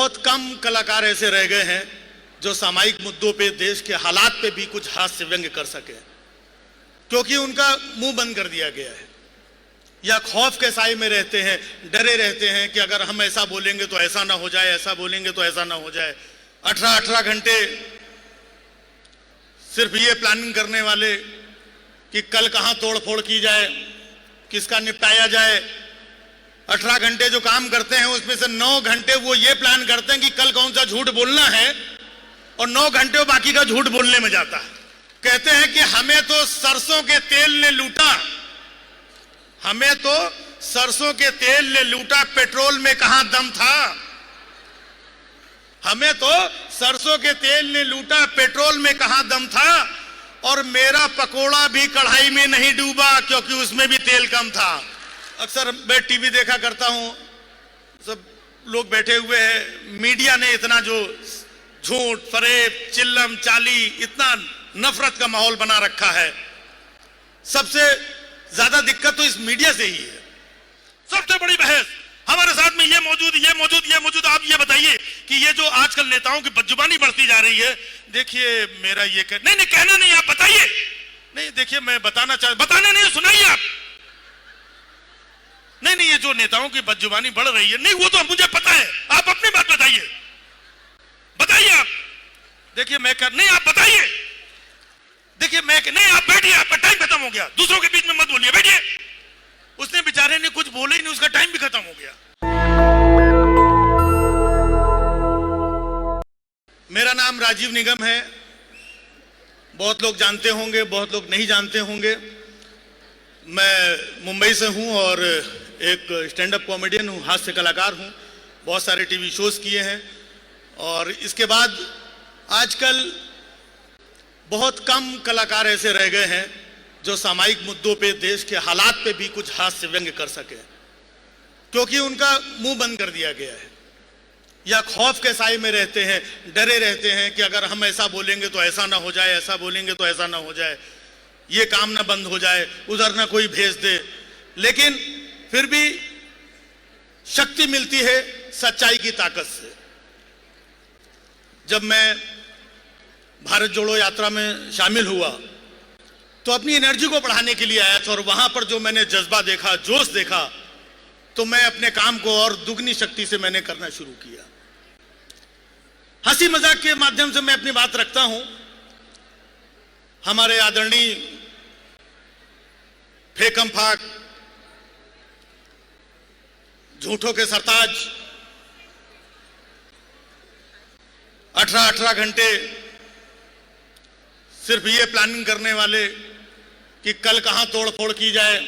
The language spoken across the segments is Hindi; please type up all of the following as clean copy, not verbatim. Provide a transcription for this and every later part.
बहुत कम कलाकार ऐसे रह गए हैं जो सामायिक मुद्दों पे, देश के हालात पे भी कुछ हास्य व्यंग्य कर सके, क्योंकि उनका मुंह बंद कर दिया गया है या खौफ के साए में रहते हैं, डरे रहते हैं कि अगर हम ऐसा बोलेंगे तो ऐसा ना हो जाए, ऐसा बोलेंगे तो ऐसा ना हो जाए। 18 घंटे सिर्फ ये प्लानिंग करने वाले कि कल कहां तोड़ फोड़ की जाए, किसका निपटाया जाए। 18 घंटे जो काम करते हैं उसमें से 9 घंटे वो ये प्लान करते हैं कि कल कौन सा झूठ बोलना है, और 9 घंटे वो बाकी का झूठ बोलने में जाता है। कहते हैं कि हमें तो सरसों के तेल ने लूटा, हमें तो सरसों के तेल ने लूटा, पेट्रोल में कहां दम था। हमें तो सरसों के तेल ने लूटा, पेट्रोल में कहां दम था, और मेरा पकोड़ा भी कढ़ाई में नहीं डूबा क्योंकि उसमें भी तेल कम था। अक्सर मैं टीवी देखा करता हूं, सब लोग बैठे हुए हैं, मीडिया ने इतना जो झूठ, फरेब, चिल्लम चाली, इतना नफरत का माहौल बना रखा है। सबसे ज्यादा दिक्कत तो इस मीडिया से ही है। सबसे बड़ी बहस हमारे साथ में ये मौजूद, ये मौजूद, ये मौजूद। आप ये बताइए कि ये जो आजकल नेताओं की बदजुबानी बढ़ती जा रही है, देखिए मेरा ये नहीं कहना नहीं, आप बताइए। नहीं देखिए मैं बताना बताने नहीं, सुनाइए आप। नहीं ये जो नेताओं की बदजुबानी बढ़ रही है, नहीं वो तो मुझे पता है, आप अपनी बात बताइए, बताइए आप। देखिए मैं नहीं, आप बताइए। देखिए मैं नहीं, आप बैठिए, आपका टाइम खत्म हो गया, दूसरों के बीच में मत बोलिए, बैठिए। उसने बेचारे ने कुछ बोले ही नहीं, उसका टाइम भी खत्म हो गया। मेरा नाम राजीव निगम है, बहुत लोग जानते होंगे, बहुत लोग नहीं जानते होंगे। मैं मुंबई से हूं और एक स्टैंड अप कॉमेडियन हूं, हास्य कलाकार हूं, बहुत सारे टीवी शोज किए हैं। और इसके बाद आजकल बहुत कम कलाकार ऐसे रह गए हैं जो सामायिक मुद्दों पे, देश के हालात पे भी कुछ हास्य व्यंग्य कर सके, क्योंकि उनका मुंह बंद कर दिया गया है या खौफ के साए में रहते हैं, डरे रहते हैं कि अगर हम ऐसा बोलेंगे तो ऐसा ना हो जाए, ऐसा बोलेंगे तो ऐसा ना हो जाए, ये काम ना बंद हो जाए, उधर ना कोई भेज दे। लेकिन फिर भी शक्ति मिलती है सच्चाई की ताकत से। जब मैं भारत जोड़ो यात्रा में शामिल हुआ तो अपनी एनर्जी को बढ़ाने के लिए आया था, और वहां पर जो मैंने जज्बा देखा, जोश देखा, तो मैं अपने काम को और दुगनी शक्ति से मैंने करना शुरू किया। हंसी मजाक के माध्यम से मैं अपनी बात रखता हूं। हमारे आदरणीय फेकम फाक, झूठों के सरताज, 18 घंटे सिर्फ ये प्लानिंग करने वाले कि कल कहां तोड़ फोड़ की जाए,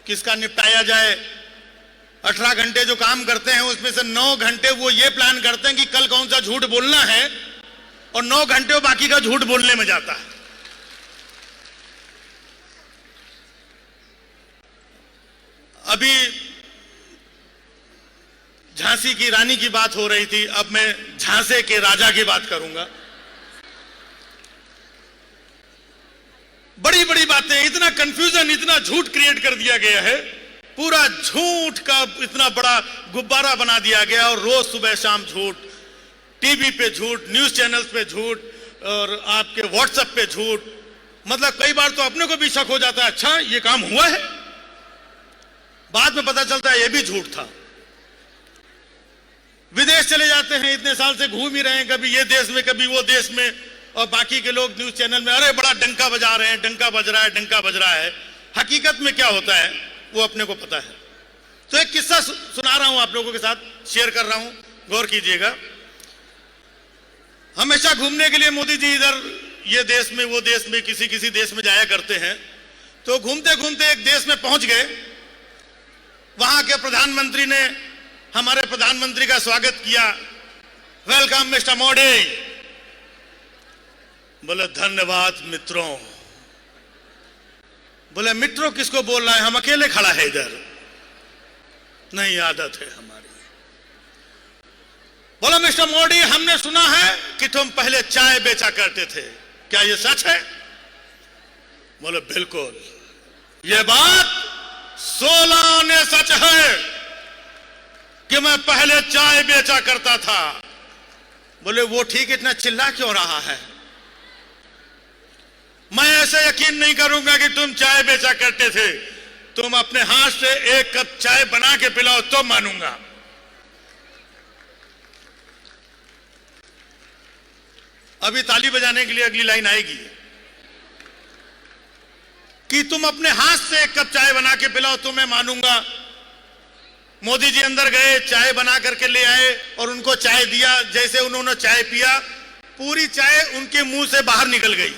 किसका निपटाया जाए। 18 घंटे जो काम करते हैं उसमें से 9 घंटे वो ये प्लान करते हैं कि कल कौन सा झूठ बोलना है, और 9 घंटे वो बाकी का झूठ बोलने में जाता है। अभी झांसी की रानी की बात हो रही थी, अब मैं झांसे के राजा की बात करूंगा। बड़ी बड़ी बातें, इतना कंफ्यूजन, इतना झूठ क्रिएट कर दिया गया है, पूरा झूठ का इतना बड़ा गुब्बारा बना दिया गया, और रोज सुबह शाम झूठ, टीवी पे झूठ, न्यूज चैनल्स पे झूठ, और आपके व्हाट्सएप पे झूठ। मतलब कई बार तो अपने को भी शक हो जाता है, अच्छा ये काम हुआ है, बाद में पता चलता है ये भी झूठ था। विदेश चले जाते हैं, इतने साल से घूम ही रहे हैं, कभी ये देश में कभी वो देश में, और बाकी के लोग न्यूज चैनल में अरे बड़ा डंका बजा रहे हैं, डंका बज रहा है, डंका बज रहा है। हकीकत में क्या होता है वो अपने को पता है। तो एक किस्सा सुना रहा हूं आप लोगों के साथ, शेयर कर रहा हूं, गौर कीजिएगा। हमेशा घूमने के लिए मोदी जी इधर ये देश में वो देश में, किसी किसी देश में जाया करते हैं। तो घूमते घूमते एक देश में पहुंच गए, वहां के प्रधानमंत्री ने हमारे प्रधानमंत्री का स्वागत किया, वेलकम मिस्टर मोदी। बोले धन्यवाद मित्रों। बोले मित्रों किसको बोल रहा है, हम अकेले खड़ा है इधर, नहीं आदत है हमारी। बोला मिस्टर मोदी, हमने सुना है कि तुम पहले चाय बेचा करते थे, क्या ये सच है? बोले बिल्कुल, ये बात 16 आने सच है। कि मैं पहले चाय बेचा करता था। बोले वो ठीक, इतना चिल्ला क्यों रहा है? मैं ऐसे यकीन नहीं करूंगा कि तुम चाय बेचा करते थे। तुम अपने हाथ से एक कप चाय बना के पिलाओ तो मानूंगा। अभी ताली बजाने के लिए अगली लाइन आएगी कि तुम अपने हाथ से एक कप चाय बना के पिलाओ तो मैं मानूंगा। मोदी जी अंदर गए, चाय बना करके ले आए और उनको चाय दिया। जैसे उन्होंने चाय पिया, पूरी चाय उनके मुंह से बाहर निकल गई।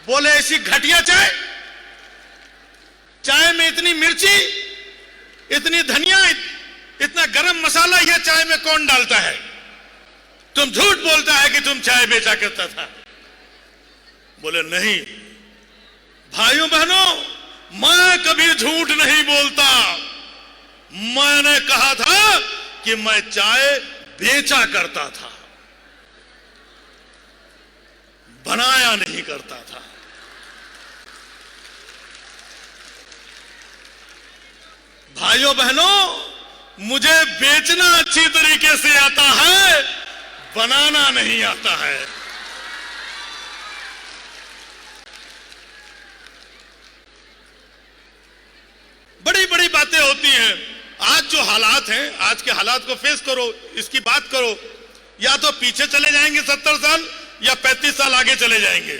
बोले ऐसी घटिया चाय, चाय में इतनी मिर्ची, इतनी धनिया, इतना गरम मसाला, यह चाय में कौन डालता है? तुम झूठ बोलता है कि तुम चाय बेचा करता था। बोले नहीं भाइयों बहनों, मैं कभी झूठ नहीं बोलता। मैंने कहा था कि मैं चाय बेचा करता था, बनाया नहीं करता था। भाइयों बहनों, मुझे बेचना अच्छी तरीके से आता है, बनाना नहीं आता है। बड़ी बड़ी बातें होती हैं। आज जो हालात हैं, आज के हालात को फेस करो, इसकी बात करो। या तो पीछे चले जाएंगे 70 साल या 35 साल आगे चले जाएंगे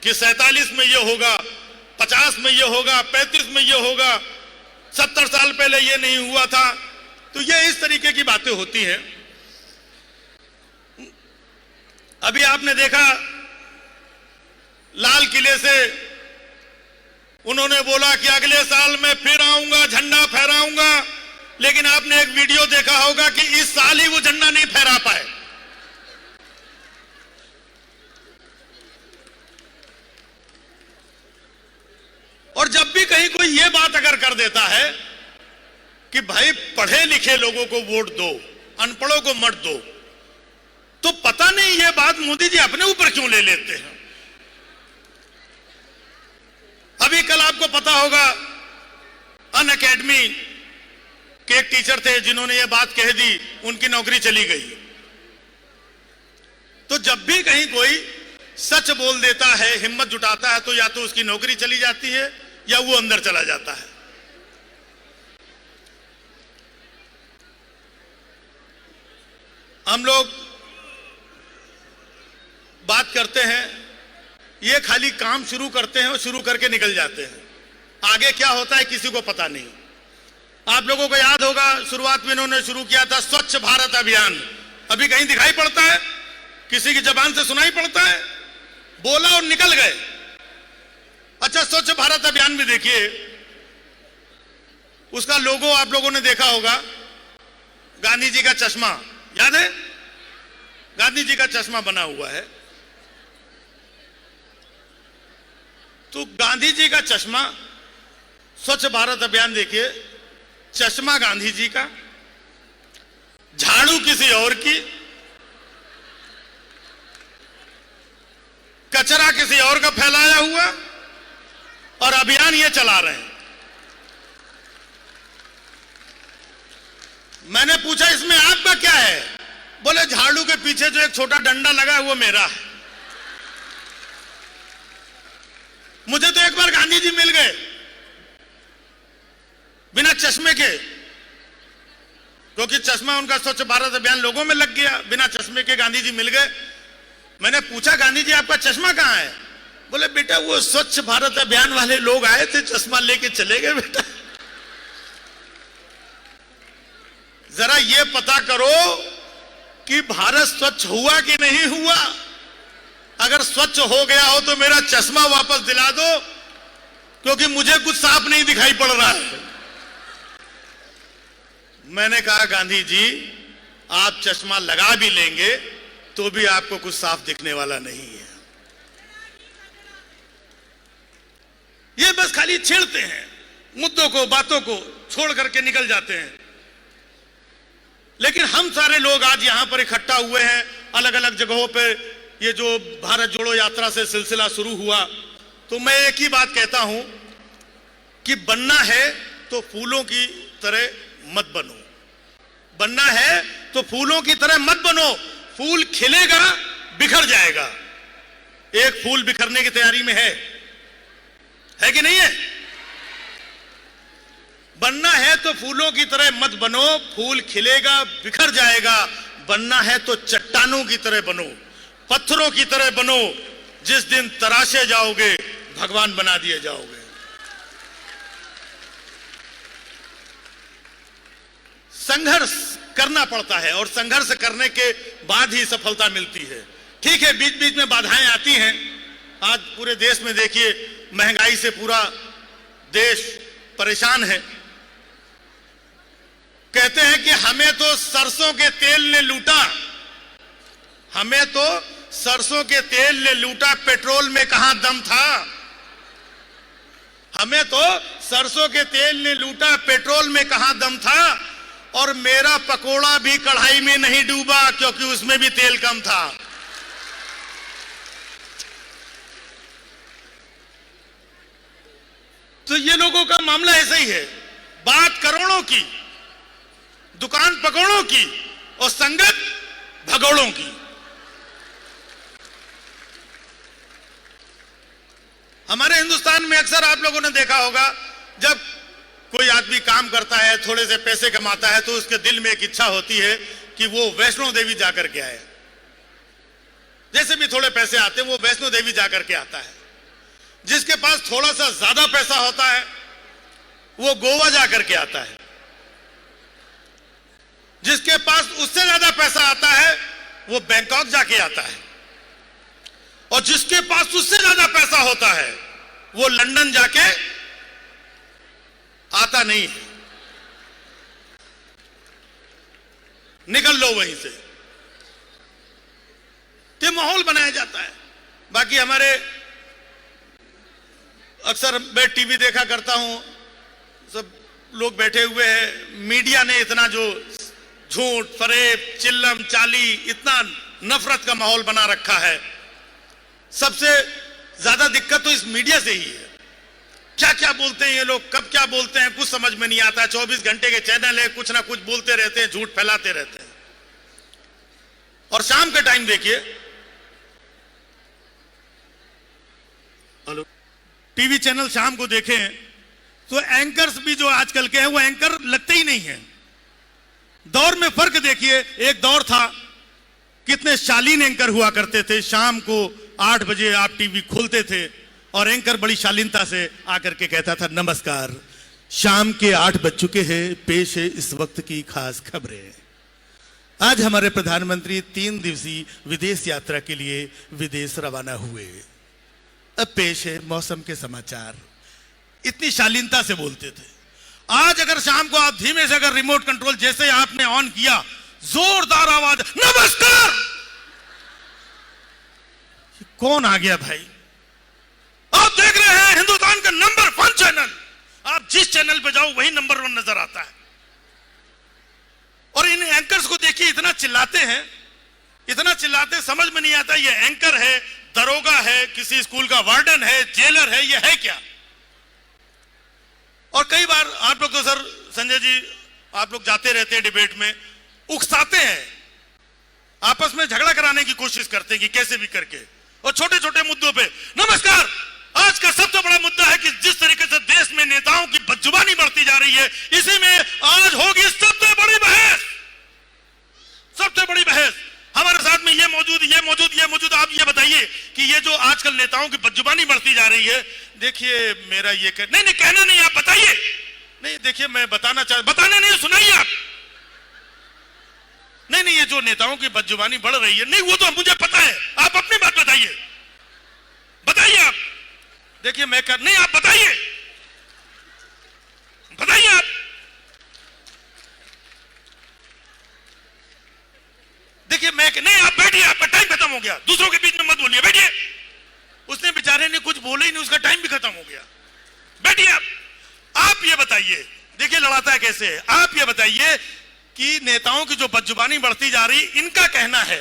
कि 47 में ये होगा, 50 में ये होगा, 35 में ये होगा, 70 साल पहले ये नहीं हुआ था। तो ये इस तरीके की बातें होती हैं। अभी आपने देखा लाल किले से उन्होंने बोला कि अगले साल मैं फिर आऊंगा, झंडा फहराऊंगा। लेकिन आपने एक वीडियो देखा होगा कि इस साल ही वो झंडा नहीं फहरा पाए। और जब भी कहीं कोई ये बात अगर कर देता है कि भाई पढ़े लिखे लोगों को वोट दो, अनपढ़ों को मत दो, तो पता नहीं ये बात मोदी जी अपने ऊपर क्यों ले लेते हैं। अभी कल आपको पता होगा अन अकेडमी के एक टीचर थे जिन्होंने ये बात कह दी, उनकी नौकरी चली गई। तो जब भी कहीं कोई सच बोल देता है, हिम्मत जुटाता है, तो या तो उसकी नौकरी चली जाती है या वो अंदर चला जाता है। हम लोग बात करते हैं, ये खाली काम शुरू करते हैं और शुरू करके निकल जाते हैं। आगे क्या होता है किसी को पता नहीं। आप लोगों को याद होगा शुरुआत में इन्होंने शुरू किया था स्वच्छ भारत अभियान। अभी कहीं दिखाई पड़ता है? किसी की जबान से सुनाई पड़ता है? बोला और निकल गए। अच्छा, स्वच्छ भारत अभियान में देखिए, उसका लोगो आप लोगों ने देखा होगा, गांधी जी का चश्मा, याद है? गांधी जी का चश्मा बना हुआ है। तो गांधी जी का चश्मा, स्वच्छ भारत अभियान देखिए, चश्मा गांधी जी का, झाड़ू किसी और की, कचरा किसी और का फैलाया हुआ, और अभियान ये चला रहे हैं। मैंने पूछा इसमें आपका क्या है? बोले झाड़ू के पीछे जो एक छोटा डंडा लगा है वो मेरा है। मुझे तो एक बार गांधी जी मिल गए बिना चश्मे के, क्योंकि चश्मा उनका स्वच्छ भारत अभियान लोगों में लग गया। बिना चश्मे के गांधी जी मिल गए। मैंने पूछा गांधी जी आपका चश्मा कहां है? बोले बेटा वो स्वच्छ भारत अभियान वाले लोग आए थे, चश्मा लेके चले गए बेटा। जरा ये पता करो कि भारत स्वच्छ हुआ कि नहीं हुआ। अगर स्वच्छ हो गया हो तो मेरा चश्मा वापस दिला दो, क्योंकि मुझे कुछ साफ नहीं दिखाई पड़ रहा है। मैंने कहा गांधी जी आप चश्मा लगा भी लेंगे तो भी आपको कुछ साफ दिखने वाला नहीं है। ये बस खाली छेड़ते हैं मुद्दों को, बातों को छोड़ करके निकल जाते हैं। लेकिन हम सारे लोग आज यहां पर इकट्ठा हुए हैं अलग अलग जगहों पर। ये जो भारत जोड़ो यात्रा से सिलसिला शुरू हुआ, तो मैं एक ही बात कहता हूं कि बनना है तो फूलों की तरह मत बनो, बनना है तो फूलों की तरह मत बनो, फूल खिलेगा बिखर जाएगा। एक फूल बिखरने की तैयारी में है कि नहीं है? बनना है तो फूलों की तरह मत बनो, फूल खिलेगा बिखर जाएगा। बनना है तो चट्टानों की तरह बनो, पत्थरों की तरह बनो, जिस दिन तराशे जाओगे भगवान बना दिए जाओगे। संघर्ष करना पड़ता है और संघर्ष करने के बाद ही सफलता मिलती है। ठीक है, बीच बीच में बाधाएं आती हैं। आज पूरे देश में देखिए, महंगाई से पूरा देश परेशान है। कहते हैं कि हमें तो सरसों के तेल ने लूटा, हमें तो सरसों के तेल ने लूटा, पेट्रोल में कहां दम था। हमें तो सरसों के तेल ने लूटा, पेट्रोल में कहां दम था। और मेरा पकोड़ा भी कढ़ाई में नहीं डूबा, क्योंकि उसमें भी तेल कम था। तो ये लोगों का मामला ऐसा ही है, बात करोड़ों की, दुकान पकौड़ों की और संगत भगोड़ों की। हमारे हिंदुस्तान में अक्सर आप लोगों ने देखा होगा, जब कोई आदमी काम करता है, थोड़े से पैसे कमाता है, तो उसके दिल में एक इच्छा होती है कि वो वैष्णो देवी जाकर के आए। जैसे भी थोड़े पैसे आते हैं वो वैष्णो देवी जाकर के आता है। जिसके पास थोड़ा सा ज्यादा पैसा होता है वो गोवा जाकर के आता है। जिसके पास उससे ज्यादा पैसा आता है वो बैंकॉक जाके आता है। और जिसके पास उससे ज्यादा पैसा होता है वो लंदन जाके आता नहीं है। निकल लो वहीं से, ये माहौल बनाया जाता है। बाकी हमारे, अक्सर मैं टीवी देखा करता हूं, सब लोग बैठे हुए हैं, मीडिया ने इतना जो झूठ, फरेब, चिल्लम चाली, इतना नफरत का माहौल बना रखा है। सबसे ज्यादा दिक्कत तो इस मीडिया से ही है। क्या क्या बोलते हैं ये लोग, कब क्या बोलते हैं कुछ समझ में नहीं आता। 24 घंटे के चैनल है, कुछ ना कुछ बोलते रहते हैं, झूठ फैलाते रहते हैं। और शाम के टाइम देखिए, टीवी चैनल शाम को देखें तो एंकर्स भी जो आजकल के हैं वो एंकर लगते ही नहीं है। दौर में फर्क देखिए, एक दौर था कितने शालीन एंकर हुआ करते थे। शाम को 8 बजे आप टीवी खोलते थे और एंकर बड़ी शालीनता से आकर के कहता था, नमस्कार, शाम के 8 बज चुके हैं, पेश है इस वक्त की खास खबरें। आज हमारे प्रधानमंत्री 3 दिवसीय विदेश यात्रा के लिए विदेश रवाना हुए। अब पेश है मौसम के समाचार। इतनी शालीनता से बोलते थे। आज अगर शाम को आप धीमे से अगर रिमोट कंट्रोल जैसे आपने ऑन किया, जोरदार आवाज, नमस्कार। कौन आ गया भाई? आप देख रहे हैं हिंदुस्तान का नंबर 1 चैनल। आप जिस चैनल पे जाओ वही नंबर 1 नजर आता है। और इन एंकर्स को देखिए, इतना चिल्लाते हैं, इतना चिल्लाते, समझ में नहीं आता ये एंकर है, दरोगा है, किसी स्कूल का वार्डन है, जेलर है, ये है क्या? और कई बार आप लोग तो सर संजय जी, आप लोग जाते रहते हैं डिबेट में, उकसाते हैं, आपस में झगड़ा कराने की कोशिश करते हैं कि कैसे भी करके, और छोटे छोटे मुद्दों पे। नमस्कार, आज का सबसे बड़ा मुद्दा है कि जिस तरीके से देश में नेताओं की बदजुबानी बढ़ती जा रही है, इसी में आज होगी सबसे बड़ी बहस। सबसे बड़ी बहस। हमारे साथ में ये मौजूद, ये मौजूद, ये मौजूद। आप ये बताइए कि ये जो आजकल नेताओं की बदजुबानी बढ़ती जा रही है, देखिए मेरा ये नहीं कहना नहीं, आप बताइए। नहीं देखिए, मैं बताना बताने नहीं, सुनाइए आप। नहीं, ये जो नेताओं की बदजुबानी बढ़ रही है, नहीं वो तो मुझे पता है, आप अपनी बात बताइए, बताइए आप। देखिए मैं नहीं, आप बताइए, बताइए आप। देखिए मैं नहीं, आप बैठिए, आपका टाइम खत्म हो गया, दूसरों के बीच में मत बोलिए, बैठिए। उसने बेचारे ने कुछ बोले ही नहीं, उसका टाइम भी खत्म हो गया, बैठिए आप। आप ये बताइए, देखिए लड़ाता है कैसे है। आप ये बताइए कि नेताओं की जो बदजुबानी बढ़ती जा रही, इनका कहना है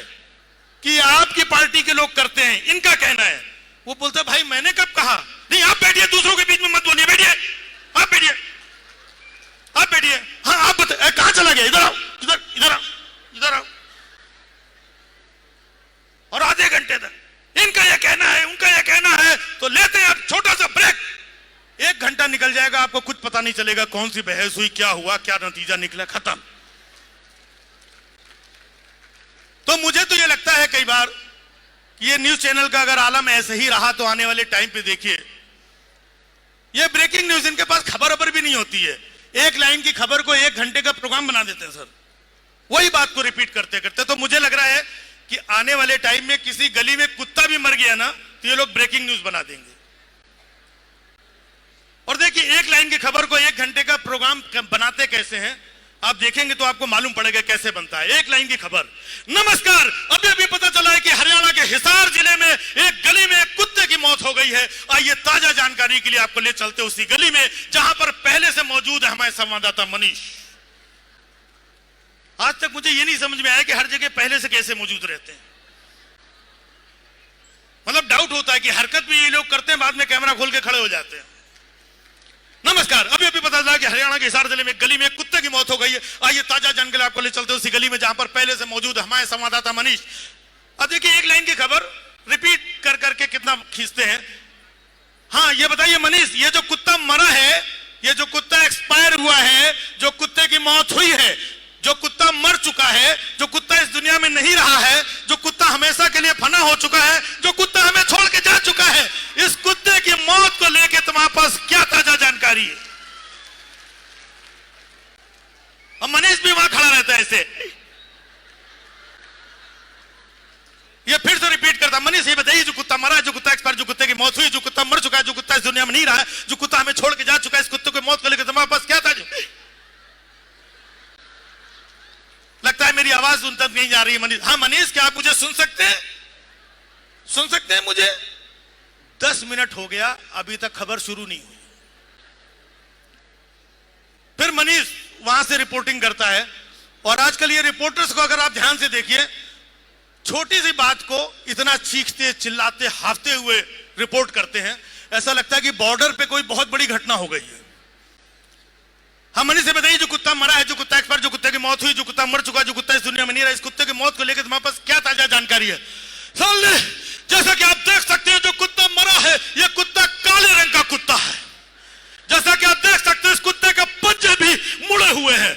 कि आपकी पार्टी के लोग करते हैं, इनका कहना है। वो बोलते भाई मैंने कब कहा? नहीं, आप बैठिए, दूसरों के बीच में मत बोलिए, बैठिए, आप बैठिए, आप बैठिए। हाँ आप बताइए, कहां चला गया? इधर आओ, इधर इधर आओ, इधर आओ। और आधे घंटे तक इनका यह कहना है, उनका यह कहना है, तो लेते हैं अब छोटा सा ब्रेक। 1 घंटा निकल जाएगा, आपको कुछ पता नहीं चलेगा कौन सी बहस हुई, क्या हुआ, क्या नतीजा निकला, खत्म। तो मुझे तो यह लगता है कई बार ये न्यूज चैनल का अगर आलम ऐसे ही रहा तो आने वाले टाइम पे देखिए, ये ब्रेकिंग न्यूज, इनके पास खबर भी नहीं होती है। एक लाइन की खबर को 1 घंटे का प्रोग्राम बना देते हैं सर, वही बात को रिपीट करते करते। तो मुझे लग रहा है कि आने वाले टाइम में किसी गली में कुत्ता भी मर गया ना तो ये लोग ब्रेकिंग न्यूज बना देंगे। और देखिए, एक लाइन की खबर को 1 घंटे का प्रोग्राम बनाते कैसे हैं आप देखेंगे तो आपको मालूम पड़ेगा कैसे बनता है। 1 लाइन की खबर, नमस्कार, अभी अभी पता चला है कि हरियाणा के हिसार जिले में एक गली में एक कुत्ते की मौत हो गई है। आइए ताजा जानकारी के लिए आपको ले चलते उसी गली में जहां पर पहले से मौजूद है हमारे संवाददाता मनीष। आज तक मुझे ये नहीं समझ में आया कि हर जगह पहले से कैसे मौजूद रहते हैं। मतलब डाउट होता है कि हरकत भी ये लोग करते हैं, बाद में कैमरा खोल के खड़े हो जाते हैं। नमस्कार, अभी अभी पता चला कि हरियाणा के हिसार जिले में गली में एक कुत्ते की मौत हो गई है। आइए ताजा जानकारी आपको ले चलते उसी गली में जहां पर पहले से मौजूद हमारे संवाददाता मनीष। अब देखिए, 1 लाइन की खबर रिपीट कर करके कितना खींचते हैं। हाँ ये बताइए मनीष, ये जो कुत्ता मरा है, ये जो कुत्ता एक्सपायर हुआ है, जो कुत्ते की मौत हुई है, जो कुत्ता मर चुका है, जो कुत्ता इस दुनिया में नहीं रहा है, जो कुत्ता हमेशा के लिए फना हो चुका है, जो कुत्ता हमें छोड़ के जा चुका है, इस कुत्ते की मौत को लेकर तुम्हारे पास क्या ताजा जानकारी है? और मनीष भी वहां खड़ा रहता है ऐसे। ये फिर से रिपीट करता, मनीष ये बताइए, जो कुत्ता मरा है, जो कुत्ता एक्सपायर, जो कुत्ते की मौत हुई, जो कुत्ता मर चुका है, जो कुत्ता इस दुनिया में नहीं रहा है, जो कुत्ता हमें छोड़ के जा चुका है, इस कुत्ते की मौत को लेकर तुम्हारे पास क्या ताजा? लगता है मेरी आवाज उन तक नहीं जा रही है मनीष। हाँ मनीष, क्या आप मुझे सुन सकते हैं? सुन सकते हैं मुझे? 10 मिनट हो गया, अभी तक खबर शुरू नहीं हुई। फिर मनीष वहां से रिपोर्टिंग करता है। और आजकल ये रिपोर्टर्स को अगर आप ध्यान से देखिए, छोटी सी बात को इतना चीखते चिल्लाते हाफते हुए रिपोर्ट करते हैं, ऐसा लगता है कि बॉर्डर पे कोई बहुत बड़ी घटना हो गई है। हम मनीष से बताइए, जो कुत्ता मरा है, जो कुत्ता एक्सपायर, जो कुत्ते की मौत हुई, जो कुत्ता मर चुका है, जो कुत्ता इस दुनिया में नहीं रहा, इस कुत्ते की मौत को लेकर तुम्हारे पास क्या ताजा जानकारी है? जैसा कि आप देख सकते हैं, जो कुत्ता मरा है, यह कुत्ता काले रंग का कुत्ता है। जैसा कि आप देख सकते हैं, इस कुत्ते के पंजे भी मुड़े हुए हैं।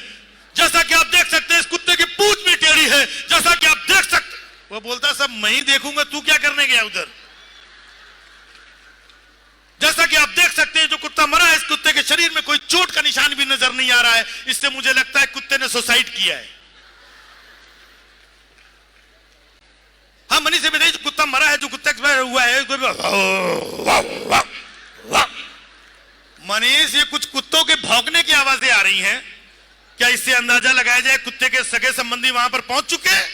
जैसा कि आप देख सकते हैं, इस कुत्ते की पूंछ भी टेढ़ी है। जैसा कि आप देख सकते, वो बोलता सब मैं ही देखूंगा, तू क्या करने गया उधर? जैसा कि आप देख सकते हैं, जो कुत्ता मरा है, इस कुत्ते के शरीर में कोई चोट का निशान भी नजर नहीं आ रहा है। इससे मुझे लगता है कुत्ते ने सुसाइड किया है। हाँ मनीष से बताइए, जो कुत्ता मरा है, जो कुत्ता एक्सपायर हुआ है, मनीष ये कुछ कुत्तों के भौंकने की आवाजें आ रही हैं। क्या इससे अंदाजा लगाया जाए कुत्ते के सगे संबंधी वहां पर पहुंच चुके हैं?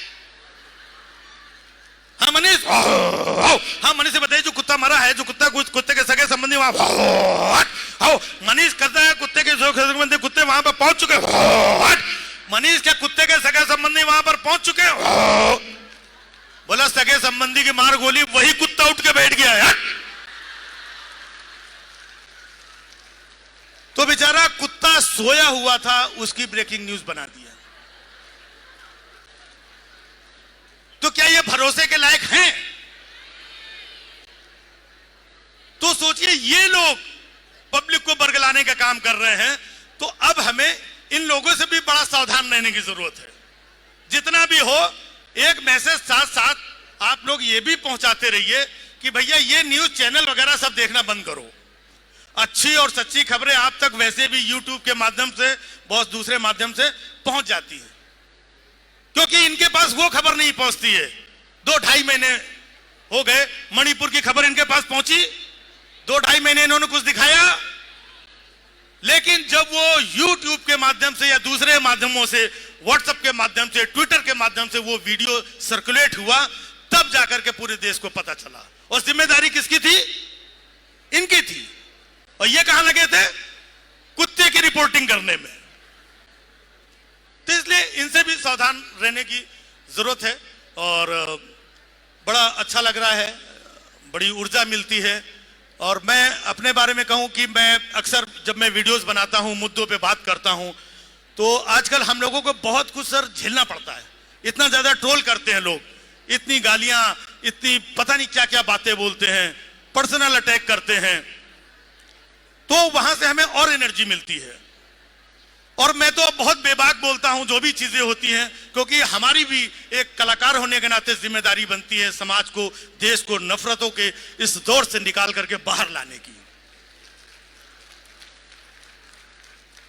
हाँ मनीष, हाँ मनीष से बताइए, जो कुत्ता मरा है, जो कुत्ते के सगे संबंधी वहां, मनीष करता है, कुत्ते के सगे संबंधी कुत्ते वहां पर पहुंच चुके हैं। मनीष, क्या कुत्ते के सगे संबंधी वहां पर पहुंच चुके हैं? बोला सगे संबंधी की मार गोली, वही कुत्ता उठ के बैठ गया है। तो बेचारा कुत्ता सोया हुआ था, उसकी ब्रेकिंग न्यूज बना दिया। तो क्या ये भरोसे के लायक हैं? तो सोचिए, ये लोग पब्लिक को बरगलाने का काम कर रहे हैं, तो अब हमें इन लोगों से भी बड़ा सावधान रहने की जरूरत है। जितना भी हो, एक मैसेज साथ साथ आप लोग ये भी पहुंचाते रहिए कि भैया ये न्यूज चैनल वगैरह सब देखना बंद करो। अच्छी और सच्ची खबरें आप तक वैसे भी यूट्यूब के माध्यम से, बहुत दूसरे माध्यम से पहुंच जाती है, क्योंकि इनके पास वो खबर नहीं पहुंचती है। 2-2.5 महीने हो गए, मणिपुर की खबर इनके पास पहुंची, 2-2.5 महीने इन्होंने कुछ दिखाया, लेकिन जब वो YouTube के माध्यम से या दूसरे माध्यमों से, व्हाट्सएप के माध्यम से, ट्विटर के माध्यम से वो वीडियो सर्कुलेट हुआ, तब जाकर के पूरे देश को पता चला। और जिम्मेदारी किसकी थी? इनकी थी। और ये कहां लगे थे? कुत्ते की रिपोर्टिंग करने में। तो इसलिए इनसे भी सावधान रहने की जरूरत है। और बड़ा अच्छा लग रहा है, बड़ी ऊर्जा मिलती है। और मैं अपने बारे में कहूं कि मैं अक्सर जब मैं वीडियोस बनाता हूं, मुद्दों पे बात करता हूं, तो आजकल हम लोगों को बहुत कुछ सर झेलना पड़ता है, इतना ज्यादा ट्रोल करते हैं लोग, इतनी गालियां, इतनी पता नहीं क्या क्या बातें बोलते हैं, पर्सनल अटैक करते हैं, तो वहां से हमें और एनर्जी मिलती है। और मैं तो बहुत बेबाक बोलता हूं जो भी चीजें होती हैं, क्योंकि हमारी भी एक कलाकार होने के नाते जिम्मेदारी बनती है समाज को, देश को नफरतों के इस दौर से निकाल करके बाहर लाने की।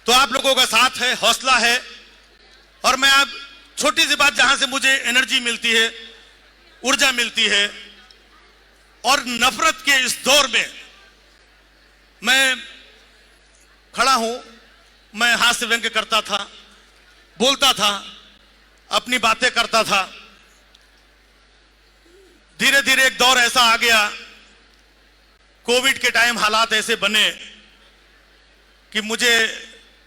तो आप लोगों का साथ है, हौसला है, और मैं अब छोटी सी बात, जहां से मुझे एनर्जी मिलती है, ऊर्जा मिलती है, और नफरत के इस दौर में मैं खड़ा हूं। मैं हास्य व्यंग्य करता था, बोलता था, अपनी बातें करता था। धीरे धीरे एक दौर ऐसा आ गया, कोविड के टाइम हालात ऐसे बने कि मुझे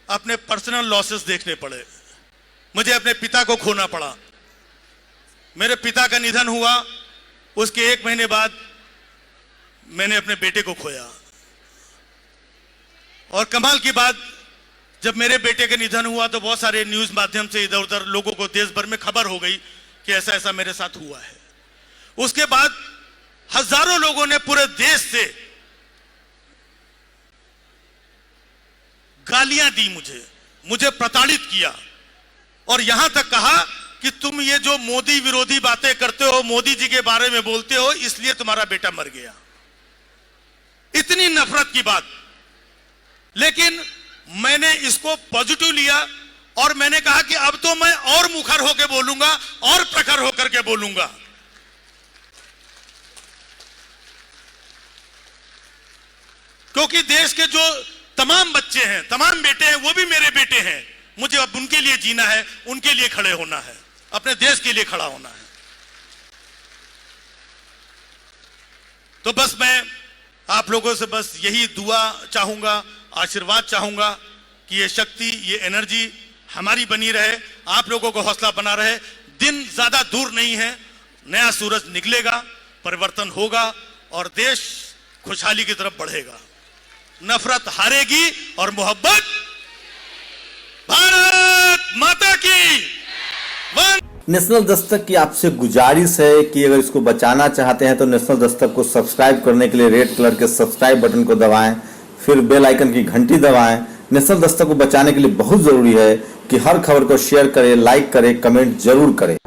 अपने पर्सनल लॉसेस देखने पड़े, मुझे अपने पिता को खोना पड़ा। मेरे पिता का निधन हुआ, उसके 1 महीने बाद मैंने अपने बेटे को खोया। और कमाल की बात, जब मेरे बेटे का निधन हुआ तो बहुत सारे न्यूज माध्यम से इधर उधर लोगों को देश भर में खबर हो गई कि ऐसा ऐसा मेरे साथ हुआ है। उसके बाद हजारों लोगों ने पूरे देश से गालियां दी, मुझे प्रताड़ित किया, और यहां तक कहा कि तुम ये जो मोदी विरोधी बातें करते हो, मोदी जी के बारे में बोलते हो, इसलिए तुम्हारा बेटा मर गया। इतनी नफरत की बात। लेकिन मैंने इसको पॉजिटिव लिया और मैंने कहा कि अब तो मैं और मुखर होकर बोलूंगा और प्रखर होकर के बोलूंगा। क्योंकि देश के जो तमाम बच्चे हैं, तमाम बेटे हैं, वो भी मेरे बेटे हैं। मुझे अब उनके लिए जीना है, उनके लिए खड़े होना है, अपने देश के लिए खड़ा होना है। तो बस मैं आप लोगों से बस यही दुआ चाहूंगा, आशीर्वाद चाहूंगा कि ये शक्ति, ये एनर्जी हमारी बनी रहे, आप लोगों को हौसला बना रहे। दिन ज्यादा दूर नहीं है, नया सूरज निकलेगा, परिवर्तन होगा और देश खुशहाली की तरफ बढ़ेगा। नफरत हारेगी और मोहब्बत। भारत माता की। नेशनल दस्तक की आपसे गुजारिश है कि अगर इसको बचाना चाहते हैं तो नेशनल दस्तक को सब्सक्राइब करने के लिए रेड कलर के सब्सक्राइब बटन को दबाएं, फिर बेल आइकन की घंटी दबाएं। नेशनल दस्तक को बचाने के लिए बहुत जरूरी है कि हर खबर को शेयर करें, लाइक करें, कमेंट जरूर करें।